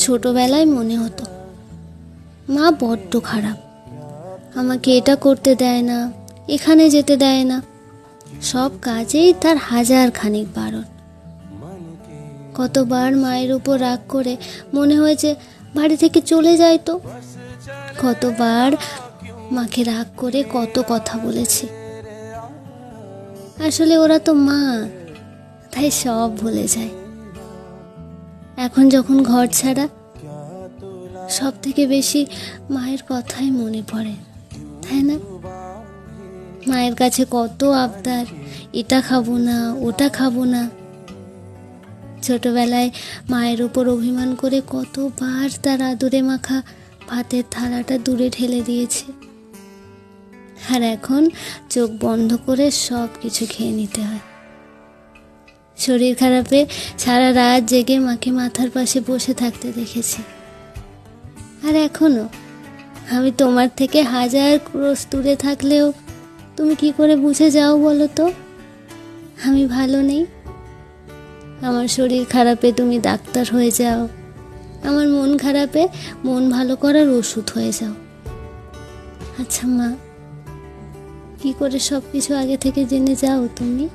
ছোটবেলায় মনে হতো মা বড্ড খারাপ, আমাকে এটা করতে দেয় না, এখানে যেতে দেয় না, সব কাজেই তার হাজার খানিক বারণ। কতবার মায়ের উপর রাগ করে মনে হয়েছে বাড়ি থেকে চলে যায় তো, কতবার মাকে রাগ করে কত কথা বলেছি। আসলে ওরা তো মা, তাই সব ভুলে যায়। এখন যখন ঘর ছাড়া, সব থেকে বেশি মায়ের কথাই মনে পড়ে, তাই না? মায়ের কাছে কত আবদার, এটা খাবো না, ওটা খাবো না। ছোটবেলায় মায়ের উপর অভিমান করে কতবার তার আদরে মাখা ভাতের থালাটা দূরে ঠেলে দিয়েছে। আর এখন চোখ বন্ধ করে সব কিছু খেয়ে নিতে হয়। শরীর খারাপে সারা রাত জেগে মাকে মাথার পাশে বসে থাকতে দেখেছি। আর এখনো আমি তোমার থেকে হাজার ক্রোশ দূরে থাকলেও তুমি কি করে বুঝে যাও বলো তো আমি ভালো নেই? আমার শরীর খারাপে তুমি ডাক্তার হয়ে যাও, আমার মন খারাপে মন ভালো করার ওষুধ হয়ে যাও। আচ্ছা মা, কি করে সব কিছু আগে থেকে জেনে যাও তুমি?